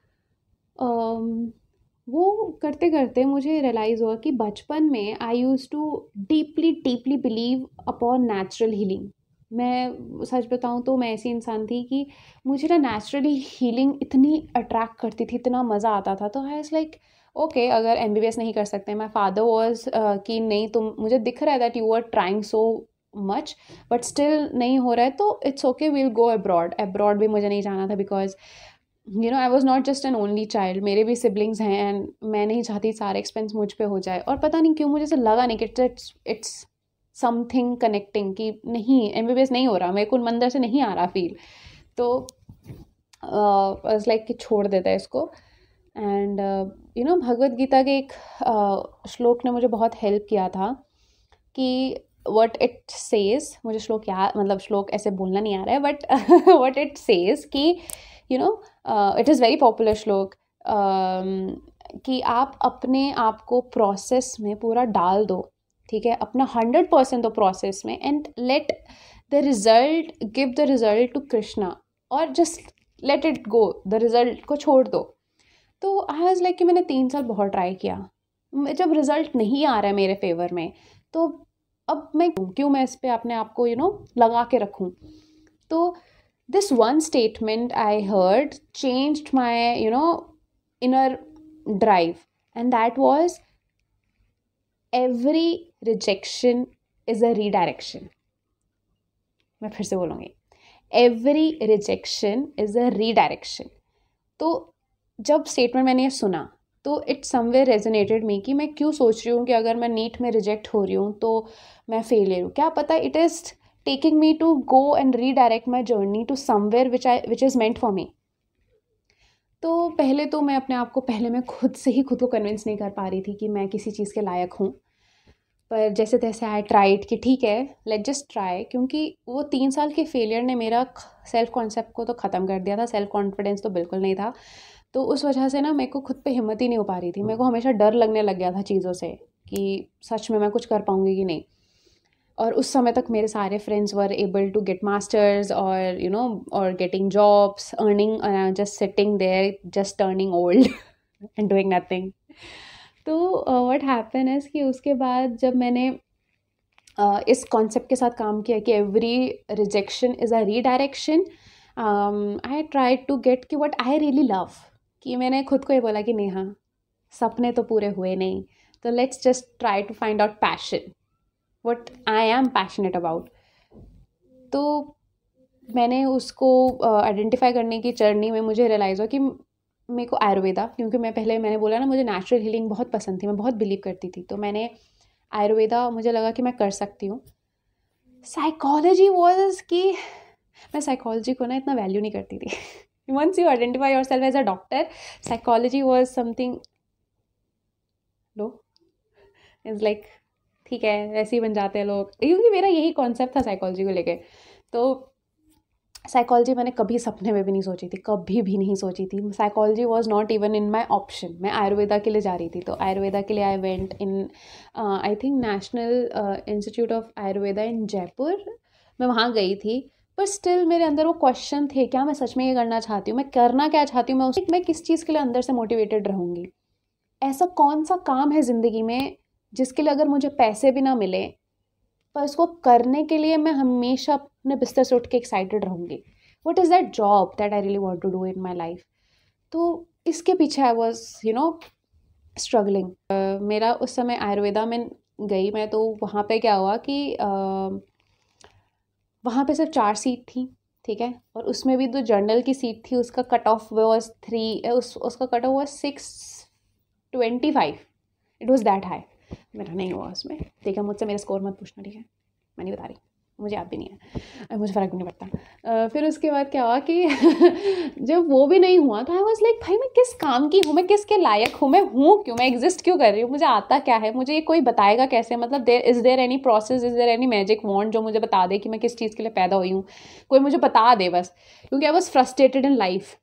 [SPEAKER 1] वो करते करते मुझे रियलाइज़ हुआ कि बचपन में I used to deeply believe upon natural healing. मैं सच बताऊँ तो मैं ऐसी इंसान थी कि मुझे ना नेचुरली हीलिंग इतनी अट्रैक्ट करती थी, इतना मज़ा आता था। तो आई वाज लाइक ओके, अगर MBBS नहीं कर सकते, माय फादर वाज कि नहीं, तुम, मुझे दिख रहा है that you are trying so much but still नहीं हो रहा है, तो it's okay, we'll go abroad. Abroad भी मुझे नहीं जाना था because I was not just an only child, मेरे भी सिबलिंग्स हैं एंड मैं नहीं चाहती सारे एक्सपेंस मुझ पे हो जाए। और पता नहीं क्यों मुझे ऐसा लगा नहीं कि इट्स समथिंग कनेक्टिंग, कि नहीं MBBS नहीं हो रहा, मेरे को मंदिर से नहीं आ रहा फील। तो लाइक कि छोड़ देता है इसको। एंड भगवत गीता के एक श्लोक ने मुझे बहुत हेल्प किया था कि what it says, मुझे श्लोक याद, मतलब श्लोक ऐसे बोलना नहीं आ रहा है, बट what it says कि it is very popular श्लोक, कि आप अपने आप को प्रोसेस में पूरा डाल दो, ठीक है, अपना 100% दो प्रोसेस में, and let the result, give the result to Krishna, और just let it go, the result को छोड़ दो। तो आई वाज लाइक कि मैंने 3 साल बहुत ट्राई किया, जब रिजल्ट नहीं आ रहा है मेरे फेवर में, तो अब मैं क्यों मैं इस पे अपने आप को लगा के रखूं। तो this one statement I heard changed my inner drive, and that was every rejection is a redirection. मैं फिर से बोलूँगी, every rejection is a redirection. तो जब स्टेटमेंट मैंने ये सुना तो इट समवेयर रेजोनेटेड मी कि मैं क्यों सोच रही हूँ कि अगर मैं नीट में रिजेक्ट हो रही हूँ तो मैं फेलियर हूँ। क्या पता it is taking me to go and redirect my journey to somewhere which is meant for me. तो पहले तो मैं अपने आप को, पहले मैं खुद से ही खुद को कन्विंस नहीं कर पा रही थी कि मैं किसी चीज़ के लायक हूँ, पर जैसे तैसे आई ट्राइड कि ठीक है, लेट जस्ट ट्राई, क्योंकि वो 3 साल के फेलियर ने मेरा सेल्फ कॉन्सेप्ट को तो ख़त्म कर दिया था, सेल्फ कॉन्फिडेंस तो बिल्कुल नहीं था। तो उस वजह से ना मेरे को खुद पे हिम्मत ही नहीं हो पा रही थी, मेरे को हमेशा डर लगने लग गया था चीज़ों से कि सच में मैं कुछ कर पाऊँगी कि नहीं। और उस समय तक मेरे सारे friends were able to get masters और और getting jobs, earning, just sitting there, just turning old and doing nothing. तो व्हाट हैपन इज़ कि उसके बाद जब मैंने इस कॉन्सेप्ट के साथ काम किया कि every rejection is a redirection, I try to get कि व्हाट आई रियली लव, कि मैंने खुद को ये बोला कि नहीं, हाँ, सपने तो पूरे हुए नहीं, तो let's just try to find out passion. what I am passionate about. तो मैंने उसको आइडेंटिफाई करने की जर्नी में मुझे रियलाइज़ हुआ कि मेरे को आयुर्वेदा, क्योंकि मैंने बोला ना मुझे नेचुरल हीलिंग बहुत पसंद थी, मैं बहुत बिलीव करती थी, तो मैंने आयुर्वेदा मुझे लगा कि मैं कर सकती हूँ. साइकोलॉजी वॉज कि मैं साइकोलॉजी को ना इतना वैल्यू नहीं करती थी. Once you identify yourself as a doctor, psychology was something low, is like ठीक है ऐसे ही बन जाते हैं लोग, क्योंकि मेरा यही कॉन्सेप्ट था साइकोलॉजी को लेके. तो साइकोलॉजी मैंने कभी सपने में भी नहीं सोची थी, कभी भी नहीं सोची थी. Psychology was not even in my option. मैं आयुर्वेदा के लिए जा रही थी, तो आयुर्वेदा के लिए I went in I think National Institute of Ayurveda in Jaipur. मैं वहाँ गई थी, पर स्टिल मेरे अंदर वो क्वेश्चन थे, क्या मैं सच में ये करना चाहती हूँ, मैं करना क्या चाहती हूँ, मैं किस चीज़ के लिए अंदर से मोटिवेटेड रहूँगी. ऐसा कौन सा काम है ज़िंदगी में जिसके लिए अगर मुझे पैसे भी ना मिले, पर उसको करने के लिए मैं हमेशा अपने बिस्तर से उठ के एक्साइटेड रहूँगी. What is that job that I really want to do in my life. तो इसके पीछे आई वॉज स्ट्रगलिंग. मेरा उस समय आयुर्वेदा में गई मैं, तो वहाँ पे क्या हुआ कि वहाँ पे सिर्फ 4 सीट थी, ठीक है, और उसमें भी जो जर्नल की सीट थी उसका कट ऑफ वॉज 3, उसका cut off was 625. It was that high. मेरा नहीं हुआ उसमें, ठीक है, मुझसे मेरे स्कोर मत पूछना, ठीक है, मैं नहीं बता रही, मुझे याद भी नहीं है, मुझे फ़र्क भी नहीं पड़ता. फिर उसके बाद क्या हुआ कि जब वो भी नहीं हुआ तो आई वाज लाइक भाई मैं किस काम की हूँ, मैं किसके लायक हूँ, मैं हूँ क्यों, मैं एग्जिस्ट क्यों कर रही हूँ, मुझे आता क्या है, मुझे ये कोई बताएगा कैसे, मतलब is there any process, is there any magic wand जो मुझे बता दे कि मैं किस चीज़ के लिए पैदा हुई हूँ, कोई मुझे बता दे बस, क्योंकि I was frustrated in life.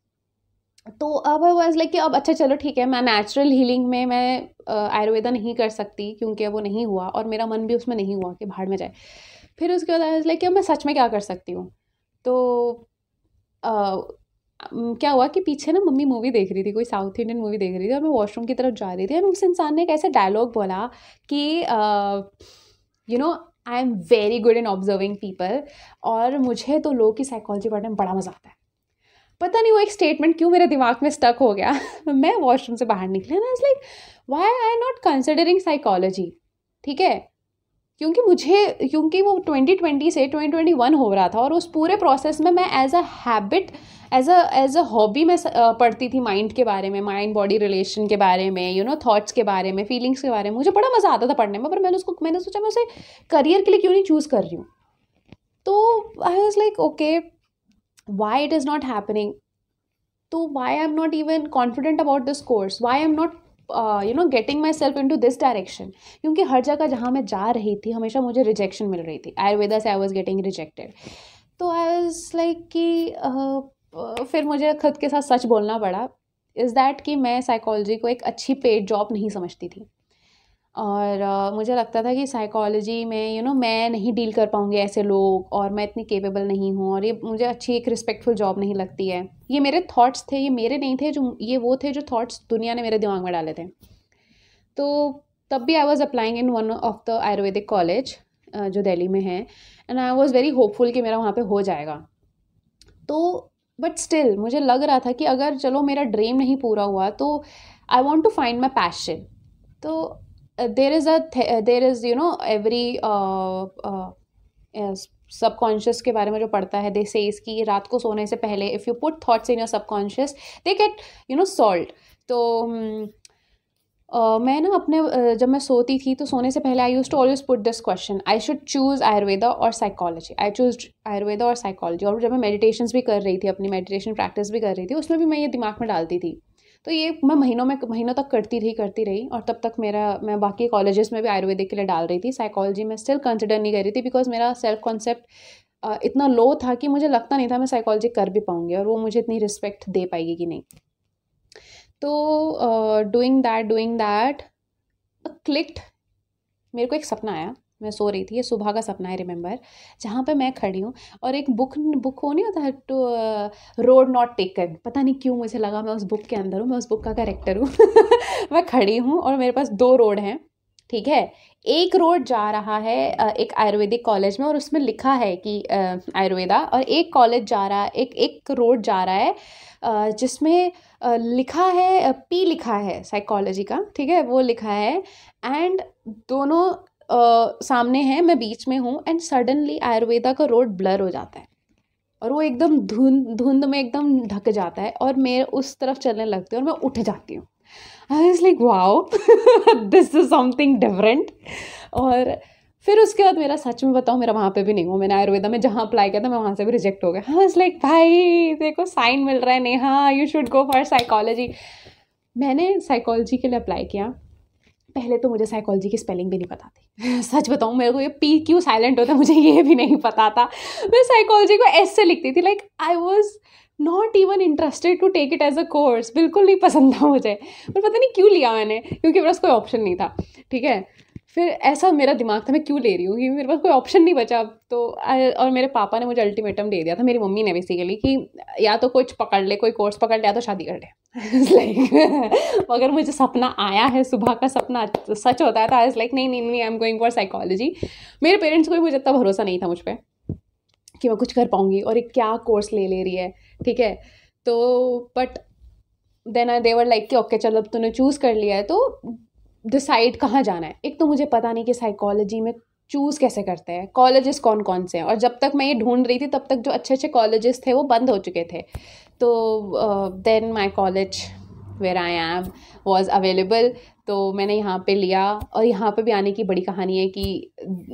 [SPEAKER 1] तो अब आई वाज लाइक कि अब अच्छा चलो ठीक है, मैं नेचुरल हीलिंग में मैं आयुर्वेदा नहीं कर सकती, क्योंकि वो नहीं हुआ और मेरा मन भी उसमें नहीं हुआ कि भाड़ में जाए. फिर उसके बाद आई वाज लाइक कि अब मैं सच में क्या कर सकती हूँ. तो क्या हुआ कि पीछे ना मम्मी मूवी देख रही थी, कोई साउथ इंडियन मूवी देख रही थी, और मैं वॉशरूम की तरफ जा रही थी, और उस इंसान ने एक ऐसा डायलॉग बोला कि I am very good in observing people, और मुझे तो लोगों की साइकोलॉजी पढ़ने में बड़ा मजा आता है. पता नहीं वो एक स्टेटमेंट क्यों मेरे दिमाग में स्टक हो गया. मैं वॉशरूम से बाहर निकली ना, it's like why I not considering psychology, ठीक है, क्योंकि वो 2020 से 2021 हो रहा था, और उस पूरे प्रोसेस में मैं as a habit, as a hobby मैं पढ़ती थी माइंड के बारे में, माइंड बॉडी रिलेशन के बारे में, थॉट्स के बारे में, फीलिंग्स के बारे में. मुझे बड़ा मज़ा आता था पढ़ने में, पर मैंने सोचा मैं उसे करियर के लिए क्यों नहीं चूज़ कर रही हूँ. तो I was like okay, why it is not happening, तो why I'm not even confident about this course, why I'm not getting myself into this direction. क्योंकि हर जगह जहाँ मैं जा रही थी हमेशा मुझे रिजेक्शन मिल रही थी. आयुर्वेदा से आई वॉज गेटिंग रिजेक्टेड. तो आई वॉज लाइक कि फिर मुझे खुद के साथ सच बोलना पड़ा, इज़ दैट कि मैं साइकोलॉजी को एक अच्छी पेड जॉब नहीं समझती थी, और मुझे लगता था कि साइकोलॉजी में मैं नहीं डील कर पाऊँगी ऐसे लोग, और मैं इतनी केपेबल नहीं हूँ, और ये मुझे अच्छी एक रिस्पेक्टफुल जॉब नहीं लगती है. ये मेरे थॉट्स थे, ये मेरे नहीं थे, वो थे जो थॉट्स दुनिया ने मेरे दिमाग में डाले थे. तो तब भी I was applying in one of the Ayurvedic college जो दिल्ली में है, and I was very hopeful कि मेरा वहाँ पे हो जाएगा. तो बट स्टिल मुझे लग रहा था कि अगर चलो मेरा ड्रीम नहीं पूरा हुआ, तो I want to find my passion. तो there is every सबकॉन्शियस के बारे में जो पढ़ता है, दे सेज कि रात को सोने से पहले if you put thoughts in your subconscious they get solve. तो मैं ना अपने जब मैं सोती थी तो सोने से पहले I use to always put this question, I should choose Ayurveda और साइकोलॉजी, आई चूज आयुर्वेदा और साइकोलॉजी. और जब मैं मेडिटेशंस भी कर रही थी, अपनी मेडिटेशन प्रैक्टिस भी कर रही थी, उसमें भी मैं ये दिमाग में डालती थी. तो ये मैं महीनों तक करती रही, और तब तक मैं बाकी कॉलेजेस में भी आयुर्वेदिक के लिए डाल रही थी. साइकोलॉजी में स्टिल कंसिडर नहीं कर रही थी, बिकॉज मेरा सेल्फ कॉन्सेप्ट इतना लो था कि मुझे लगता नहीं था मैं साइकोलॉजी कर भी पाऊँगी, और वो मुझे इतनी रिस्पेक्ट दे पाएगी कि नहीं. तो डूइंग दैट क्लिक्ड. मेरे को एक सपना आया, मैं सो रही थी, ये सुबह का सपना है, रिमेंबर, जहाँ पे मैं खड़ी हूँ और एक बुक हो नहीं होता है टू रोड नॉट टेकन, पता नहीं क्यों मुझे लगा मैं उस बुक के अंदर हूँ, मैं उस बुक का कैरेक्टर हूँ. मैं खड़ी हूँ और मेरे पास 2 रोड हैं, ठीक है. एक रोड जा रहा है एक आयुर्वेदिक कॉलेज में, और उसमें लिखा है कि आयुर्वेदा, और एक कॉलेज जा रहा है, एक रोड जा रहा है जिसमें लिखा है P लिखा है साइकोलॉजी का, ठीक है, वो लिखा है. एंड दोनों सामने है, मैं बीच में हूँ, एंड सडनली आयुर्वेदा का रोड ब्लर हो जाता है और वो एकदम धुंध में एकदम ढक जाता है और मैं उस तरफ चलने लगती हूँ और मैं उठ जाती हूँ. आई was like wow, this is something different. और फिर उसके बाद मेरा, सच में बताऊँ, मेरा वहाँ पे भी नहीं हुआ. मैंने आयुर्वेदा में जहाँ अप्लाई किया था मैं वहाँ से भी रिजेक्ट हो गया. आई वाज लाइक भाई देखो साइन मिल रहा है, Neha you should go for psychology. मैंने साइकोलॉजी के लिए अप्लाई किया. पहले तो मुझे साइकोलॉजी की स्पेलिंग भी नहीं पता थी. सच बताऊँ, मेरे को ये पी क्यों साइलेंट होता है मुझे ये भी नहीं पता था. मैं साइकोलॉजी को एस से लिखती थी. Like I was not even interested to take it as a course. बिल्कुल नहीं पसंद था मुझे, पर पता नहीं क्यों लिया मैंने, क्योंकि मेरे पास कोई ऑप्शन नहीं था. ठीक है, फिर ऐसा मेरा दिमाग था मैं क्यों ले रही हूँ, क्योंकि मेरे पास कोई ऑप्शन नहीं बचा अब तो. और मेरे पापा ने मुझे अल्टीमेटम दे दिया था, मेरी मम्मी ने बेसिकली, कि या तो कुछ पकड़ ले, कोई कोर्स पकड़ ले, या तो शादी कर ले. लाइक अगर मुझे सपना आया है, सुबह का सपना सच होता है, तो आई वाज लाइक नहीं नहीं नहीं, I am going for psychology. मेरे पेरेंट्स को भी मुझे इतना भरोसा नहीं था मुझ पर कि मैं कुछ कर पाऊँगी, और एक क्या कोर्स ले रही है. ठीक है, तो but then they were like कि ओके चलो अब तूने चूज़ कर लिया है तो डिसाइड कहाँ जाना है. एक तो मुझे पता नहीं कि साइकोलॉजी में चूज़ कैसे करते हैं, कॉलेजेस कौन कौन से हैं, और जब तक मैं ये ढूंढ रही थी तब तक जो अच्छे अच्छे कॉलेजेस थे वो बंद हो चुके थे. तो then my college where I am was available, तो मैंने यहाँ पे लिया. और यहाँ पे भी आने की बड़ी कहानी है कि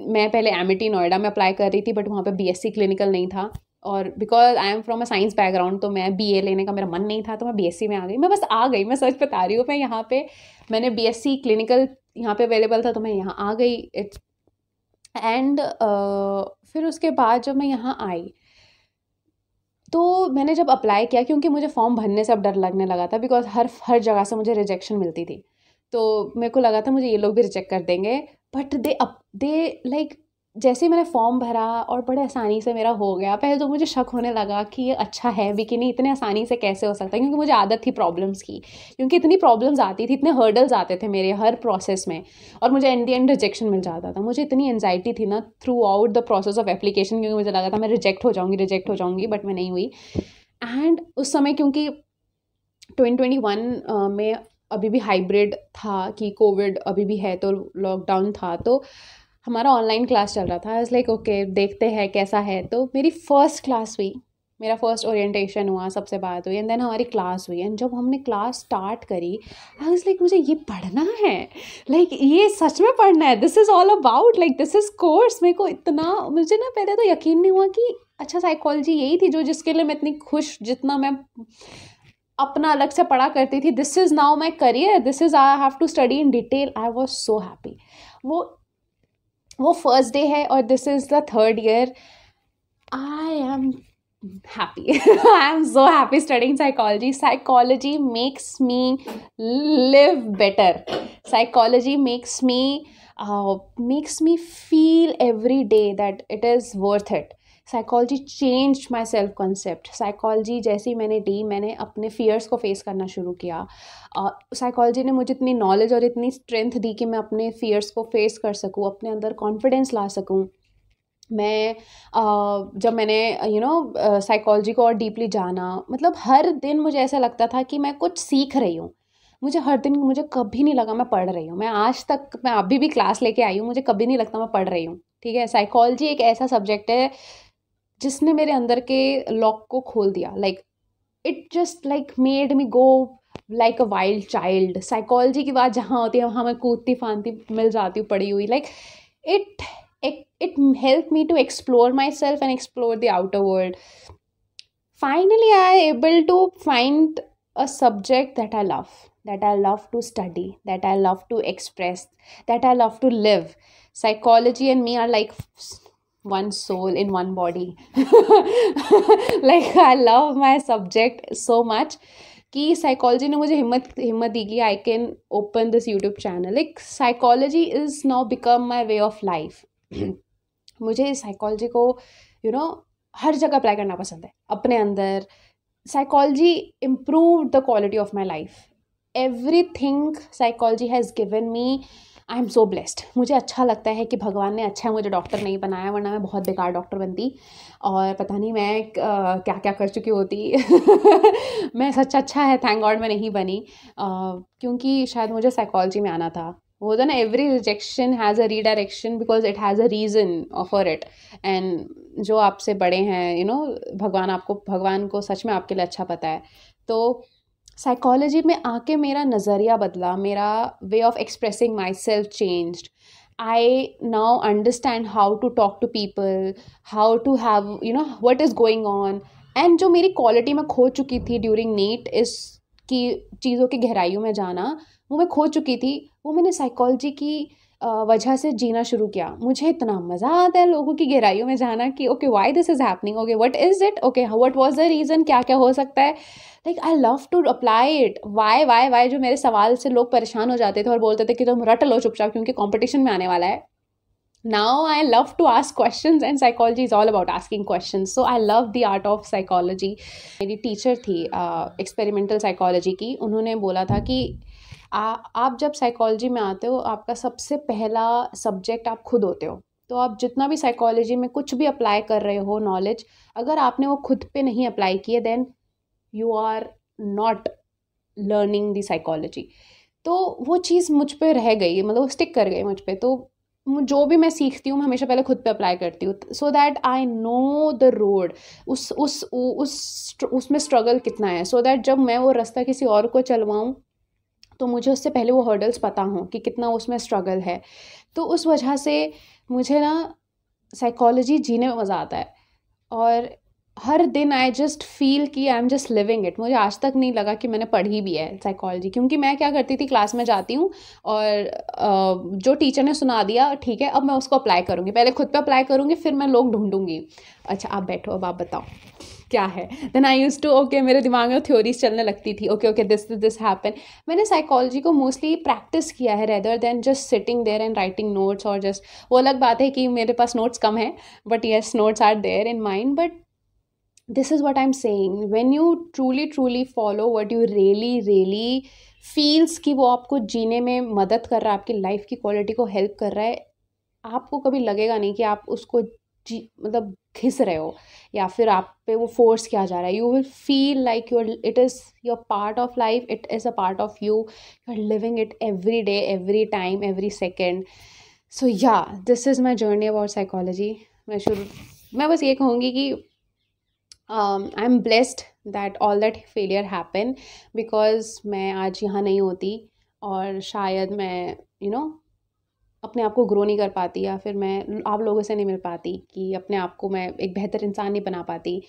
[SPEAKER 1] मैं पहले एमिटी नोएडा में अप्लाई कर रही थी, बट वहाँ पे बीएससी क्लिनिकल नहीं था. और because I am from a science background, तो मैं बीए लेने का मेरा मन नहीं था, तो मैं बीएससी में आ गई. मैं बस आ गई, मैं सच बता रही हूँ. मैं यहाँ पे, मैंने बीएससी क्लिनिकल यहाँ पे अवेलेबल था, तो मैं यहाँ आ गई. इट्स एंड फिर उसके बाद जब मैं यहाँ आई तो मैंने जब अप्लाई किया, क्योंकि मुझे फॉर्म भरने से अब डर लगने लगा था, बिकॉज हर जगह से मुझे रिजेक्शन मिलती थी. तो मेरे को लगा था मुझे ये लोग भी रिजेक्ट कर देंगे. बट दे लाइक जैसे ही मैंने फॉर्म भरा और बड़े आसानी से मेरा हो गया. पहले तो मुझे शक होने लगा कि ये अच्छा है भी कि नहीं, इतने आसानी से कैसे हो सकता है, क्योंकि मुझे आदत थी प्रॉब्लम्स की, क्योंकि इतनी प्रॉब्लम्स आती थी, इतने हर्डल्स आते थे मेरे हर प्रोसेस में, और मुझे एट द एंड रिजेक्शन मिल जाता था. मुझे इतनी एंजाइटी थी ना through out the process of application, क्योंकि मुझे लगा था मैं रिजेक्ट हो जाऊँगी, बट मैं नहीं हुई. एंड उस समय क्योंकि 2021 में अभी भी हाइब्रिड था कि कोविड अभी भी है, तो लॉकडाउन था, तो हमारा ऑनलाइन क्लास चल रहा था. आई वाज लाइक ओके देखते हैं कैसा है. तो मेरी फर्स्ट क्लास हुई, मेरा फर्स्ट ओरिएंटेशन हुआ, सबसे बात हुई, एंड देन हमारी क्लास हुई. एंड जब हमने क्लास स्टार्ट करी, आई वाज लाइक मुझे ये पढ़ना है, लाइक ये सच में पढ़ना है, this is all about, like this is course. मेरे को इतना, मुझे ना पहले तो यकीन नहीं हुआ कि अच्छा साइकोलॉजी यही थी जो जिसके लिए मैं इतनी खुश, जितना मैं अपना अलग से पढ़ा करती थी. This is now my career, this is I have to study in detail. I was so happy. वो फर्स्ट डे है और this is the third year. I am happy. I'm so happy studying psychology. Psychology makes me live better. Psychology makes me feel every day that it is worth it. Psychology change my self concept. Psychology जैसे ही मैंने ली, मैंने अपने fears को face करना शुरू किया. Psychology ने मुझे इतनी नॉलेज और इतनी स्ट्रेंथ दी कि मैं अपने फियर्स को फेस कर सकूँ, अपने अंदर कॉन्फिडेंस ला सकूँ. मैं जब मैंने साइकोलॉजी को और डीपली जाना, मतलब हर दिन मुझे ऐसा लगता था कि मैं कुछ सीख रही हूँ. मुझे कभी नहीं लगा मैं पढ़ रही हूँ. मैं आज तक, मैं अभी भी क्लास लेके आई हूँ, मुझे कभी नहीं लगता मैं पढ़ रही हूँ. ठीक है, साइकोलॉजी एक ऐसा सब्जेक्ट है जिसने मेरे अंदर के लॉक को खोल दिया. Like it just like made me go like a wild child. Psychology की बात जहाँ होती है वहाँ मैं कूदती फांदती मिल जाती हूँ पड़ी हुई. Like it helped me to explore myself and explore the outer world. Finally, I able to find a subject that I love to study, that I love to express, that I love to live. Psychology and me are like one soul in one body. Like I love my subject so much कि psychology ने मुझे हिम्मत दी कि I can open this YouTube channel. Like psychology is now become my way of life. मुझे psychology को हर जगह apply करना पसंद है अपने अंदर. Psychology improve the quality of my life. Everything psychology has given me. I am so blessed. मुझे अच्छा लगता है कि भगवान ने अच्छा है मुझे डॉक्टर नहीं बनाया, वरना मैं बहुत बेकार डॉक्टर बनती और पता नहीं मैं क्या क्या कर चुकी होती. मैं सच अच्छा है, थैंक गॉड मैं नहीं बनी, क्योंकि शायद मुझे साइकोलॉजी में आना था. वो तो ना, every rejection has a redirection because it has a reason for it. And जो आपसे बड़े हैं, यू नो, भगवान को सच में आपके लिए अच्छा पता है। तो साइकोलॉजी में आके मेरा नज़रिया बदला, मेरा way of expressing myself changed. I now understand how to talk to people, how to have, you know, what is going on. And जो मेरी क्वालिटी मैं खो चुकी थी ड्यूरिंग नीट, इस की चीज़ों की गहराइयों में जाना, वो मैं खो चुकी थी, वो मैंने साइकोलॉजी की वजह से जीना शुरू किया। मुझे इतना मज़ा आता है लोगों की गहराइयों में जाना कि okay why this is happening, okay what is it, okay what was the reason, क्या क्या हो सकता है। Like I love to apply it. Why जो मेरे सवाल से लोग परेशान हो जाते थे और बोलते थे कि तुम रट लो चुपचाप क्योंकि कॉम्पिटिशन में आने वाला है। Now I love to ask questions and psychology is all about asking questions. So I love the art of psychology. मेरी टीचर थी एक्सपेरिमेंटल साइकोलॉजी की, उन्होंने बोला था कि आप जब साइकोलॉजी में आते हो, आपका सबसे पहला सब्जेक्ट आप खुद होते हो। तो आप जितना भी साइकोलॉजी में कुछ भी अप्लाई कर रहे हो नॉलेज, अगर आपने वो खुद पे नहीं अप्लाई किए, then you are not learning the psychology. तो वो चीज़ मुझ पे रह गई, मतलब स्टिक कर गई मुझ पे। तो जो भी मैं सीखती हूँ मैं हमेशा पहले खुद पे अप्लाई करती हूँ, so that I know the road, उसमें स्ट्रगल कितना है, सो दैट जब मैं वो रास्ता किसी और को चलवाऊँ तो मुझे उससे पहले वो हर्डल्स पता हों कि कितना उसमें स्ट्रगल है। तो उस वजह से मुझे ना साइकोलॉजी जीने में मज़ा आता है। और हर दिन आई जस्ट फील कि I am just living it. मुझे आज तक नहीं लगा कि मैंने पढ़ी भी है साइकोलॉजी, क्योंकि मैं क्या करती थी, क्लास में जाती हूँ और जो टीचर ने सुना दिया ठीक है, अब मैं उसको अप्लाई करूँगी, पहले खुद पे अप्लाई करूँगी, फिर मैं लोग ढूंढूंगी। अच्छा आप बैठो, अब आप बताओ क्या है। Then I use to, okay मेरे दिमाग में थ्योरीज चलने लगती थी, ओके दिस हैपन। मैंने साइकोलॉजी को मोस्टली प्रैक्टिस किया है rather than just sitting there and writing notes. और जस्ट वो अलग बात है कि मेरे पास नोट्स कम है, but yes notes are there in mind. But this is what I'm saying, when you truly follow what you really feels कि वो आपको जीने में मदद कर रहा है, आपकी लाइफ की क्वालिटी को हेल्प कर रहा है, आपको कभी लगेगा नहीं कि आप उसको मतलब घिस रहे हो या फिर आप पे वो फोर्स किया जा रहा है। You will feel like it is your part of life, it is a part of you, you are living it every day, every time, every second. So yeah this is my journey about psychology. मैं बस ये कहूँगी कि I am blessed that all that failure happen, because मैं आज यहाँ नहीं होती और शायद मैं अपने आप को ग्रो नहीं कर पाती, या फिर मैं आप लोगों से नहीं मिल पाती कि अपने आप को मैं एक बेहतर इंसान नहीं बना पाती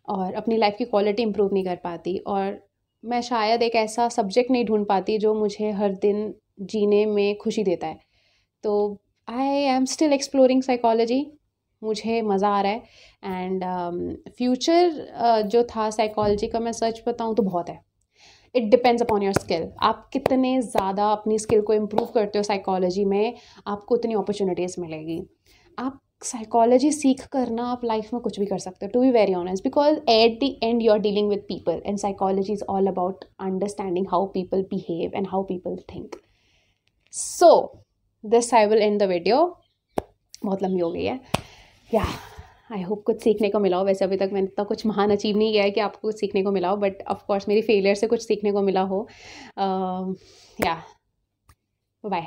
[SPEAKER 1] और अपनी लाइफ की क्वालिटी इंप्रूव नहीं कर पाती, और मैं शायद एक ऐसा सब्जेक्ट नहीं ढूंढ पाती जो मुझे हर दिन जीने में खुशी देता है। तो आई एम स्टिल एक्सप्लोरिंग साइकोलॉजी, मुझे मज़ा आ रहा है। एंड फ्यूचर जो था साइकोलॉजी का, मैं सच बताऊँ तो बहुत है। It depends upon your skill, आप कितने ज़्यादा अपनी स्किल को इम्प्रूव करते हो साइकोलॉजी में, आपको उतनी अपॉर्चुनिटीज़ मिलेगी। आप साइकोलॉजी सीख कर ना आप लाइफ में कुछ भी कर सकते हो, to be very honest, because at the end you are dealing with people and psychology is all about understanding how people behave and how people think. So this I will end the video, बहुत लंबी हो गई है। या I hope कुछ सीखने को मिला हो। वैसे अभी तक मैंने इतना कुछ महान अचीव नहीं किया है कि आपको कुछ सीखने को मिला हो, बट ऑफकोर्स मेरी फेलियर से कुछ सीखने को मिला हो। या बाय।